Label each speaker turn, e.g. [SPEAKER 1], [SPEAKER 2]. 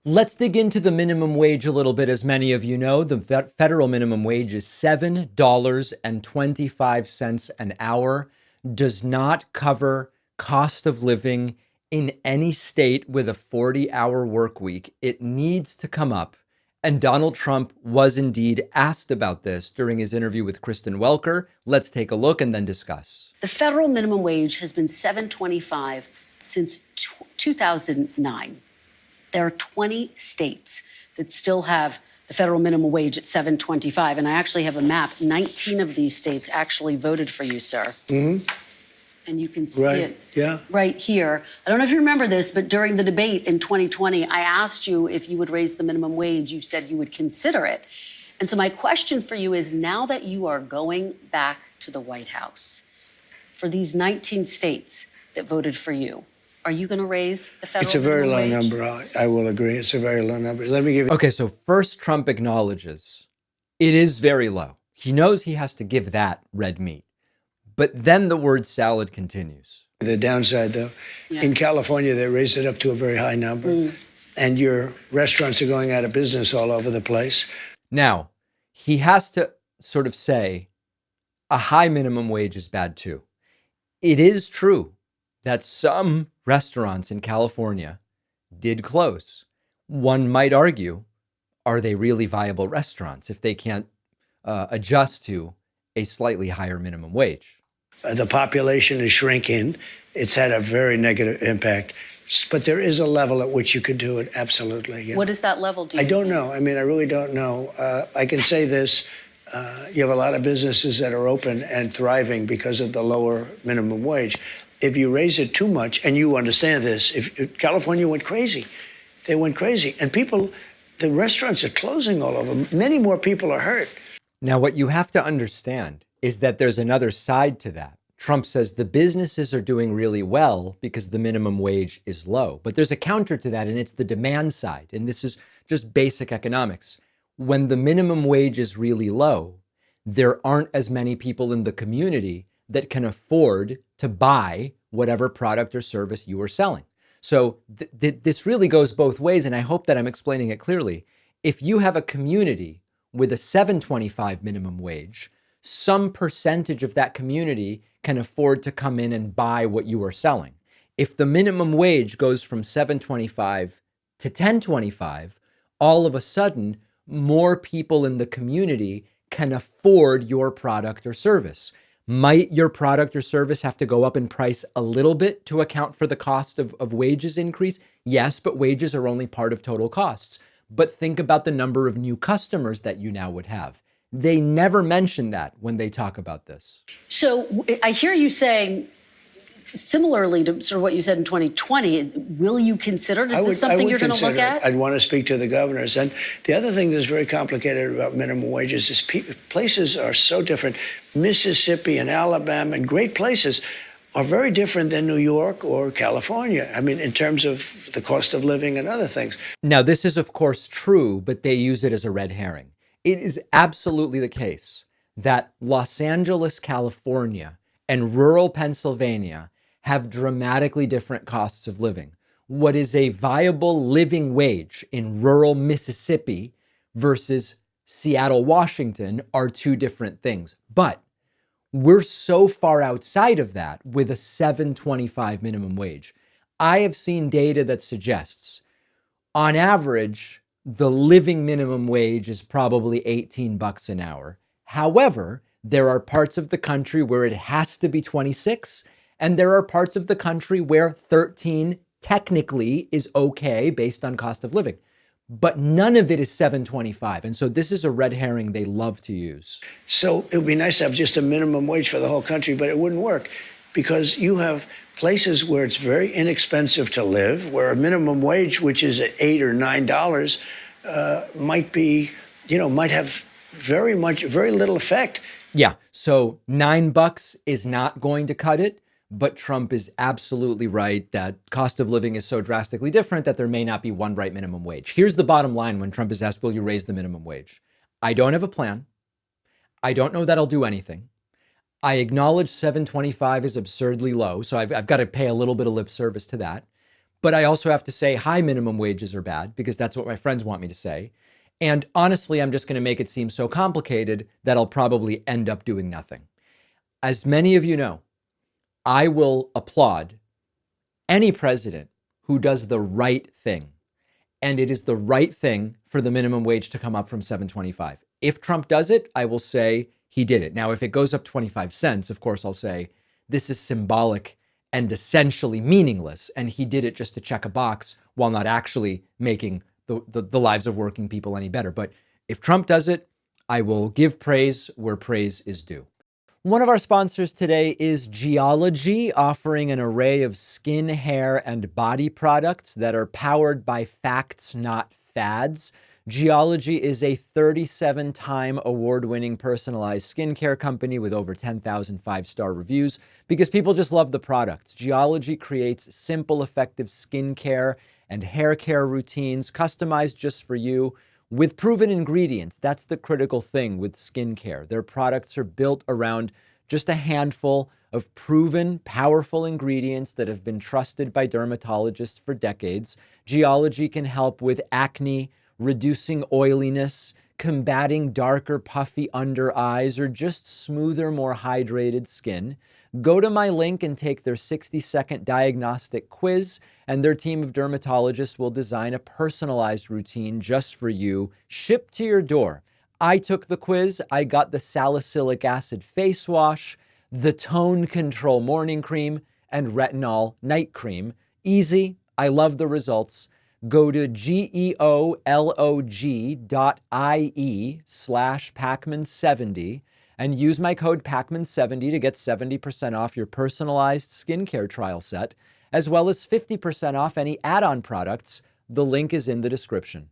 [SPEAKER 1] Let's dig into the minimum wage a little bit. As many of you know, the federal minimum wage is $7.25 an hour, does not cover cost of living in any state with a 40-hour work week. It needs to come up. And Donald Trump was indeed asked about this during his interview with Kristen Welker. Let's take a look and then discuss.
[SPEAKER 2] The federal minimum wage has been $7.25 since 2009. There are 20 states that still have the federal minimum wage at $7.25. And I actually have a map. 19 of these states actually voted for you, sir. Mm-hmm. And you can see it right here. I don't know if you remember this, but during the debate in 2020, I asked you if you would raise the minimum wage. You said you would consider it. And so my question for you is, now that you are going back to the White House, for these 19 states that voted for you, are you going to raise the federal minimum wage?
[SPEAKER 3] It's a very low number. I will agree. It's a very low number. Let me give you.
[SPEAKER 1] Okay, so first Trump acknowledges it is very low. He knows he has to give that red meat. But then the word salad continues.
[SPEAKER 3] The downside, though, in California, they raised it up to a very high number. And your restaurants are going out of business all over the place.
[SPEAKER 1] Now, he has to sort of say a high minimum wage is bad too. It is true that some restaurants in California did close. One might argue, are they really viable restaurants if they can't adjust to a slightly higher minimum wage?
[SPEAKER 3] The population is shrinking. It's had a very negative impact. But there is a level at which you could do it, absolutely. Yeah.
[SPEAKER 2] What is that level, do you
[SPEAKER 3] I don't know. I mean, I really don't know. I can say this. You have a lot of businesses that are open and thriving because of the lower minimum wage. If you raise it too much, and you understand this, if California went crazy, they went crazy. And people, the restaurants are closing all over. Many more people are hurt.
[SPEAKER 1] Now, what you have to understand is that there's another side to that. Trump says the businesses are doing really well because the minimum wage is low. But there's a counter to that, and it's the demand side. And this is just basic economics. When the minimum wage is really low, there aren't as many people in the community that can afford to buy whatever product or service you are selling. So this really goes both ways, and I hope that I'm explaining it clearly. If you have a community with a $7.25 minimum wage, some percentage of that community can afford to come in and buy what you are selling. If the minimum wage goes from $7.25 to $10.25, all of a sudden, more people in the community can afford your product or service. Might your product or service have to go up in price a little bit to account for the cost of wages increase? Yes, but wages are only part of total costs. But think about the number of new customers that you now would have. They never mention that when they talk about this.
[SPEAKER 2] So I hear you saying, similarly to sort of what you said in 2020, will you consider it? Is this something you're going to look at?
[SPEAKER 3] I'd want to speak to the governors. And the other thing that's very complicated about minimum wages is places are so different. Mississippi and Alabama and great places are very different than New York or California. I mean, in terms of the cost of living and other things.
[SPEAKER 1] Now, this is, of course, true, but they use it as a red herring. It is absolutely the case that Los Angeles, California, and rural Pennsylvania have dramatically different costs of living. What is a viable living wage in rural Mississippi versus Seattle, Washington are two different things. But we're so far outside of that with a $7.25 minimum wage. I have seen data that suggests, on average, the living minimum wage is probably $18 an hour. However, there are parts of the country where it has to be 26, and there are parts of the country where 13 technically is okay based on cost of living. But none of it is $7.25. And so this is a red herring they love to use.
[SPEAKER 3] So it would be nice to have just a minimum wage for the whole country, but it wouldn't work because you have places where it's very inexpensive to live, where a minimum wage, which is $8 or $9, might have very little effect.
[SPEAKER 1] Yeah. So $9 is not going to cut it. But Trump is absolutely right that cost of living is so drastically different that there may not be one right minimum wage. Here's the bottom line when Trump is asked, will you raise the minimum wage? I don't have a plan. I don't know that I'll do anything. I acknowledge $7.25 is absurdly low, so I've got to pay a little bit of lip service to that. But I also have to say high minimum wages are bad because that's what my friends want me to say. And honestly, I'm just going to make it seem so complicated that I'll probably end up doing nothing. As many of you know, I will applaud any president who does the right thing. And it is the right thing for the minimum wage to come up from $7.25. If Trump does it, I will say he did it. Now, if it goes up 25 cents, of course, I'll say this is symbolic and essentially meaningless. And he did it just to check a box while not actually making the lives of working people any better. But if Trump does it, I will give praise where praise is due. One of our sponsors today is Geology, offering an array of skin, hair, and body products that are powered by facts, not fads. Geology is a 37-time award-winning personalized skincare company with over 10,000 five-star reviews because people just love the products. Geology creates simple, effective skincare and hair care routines customized just for you with proven ingredients. That's the critical thing with skincare. Their products are built around just a handful of proven, powerful ingredients that have been trusted by dermatologists for decades. Geology can help with acne, reducing oiliness, combating darker, puffy under eyes, or just smoother, more hydrated skin. Go to my link and take their 60-second diagnostic quiz, and their team of dermatologists will design a personalized routine just for you, shipped to your door. I took the quiz. I got the salicylic acid face wash, the tone control morning cream, and retinol night cream. Easy. I love the results. Go to geolog.ie/Pacman70 and use my code Pacman70 to get 70% off your personalized skincare trial set, as well as 50% off any add-on products. The link is in the description.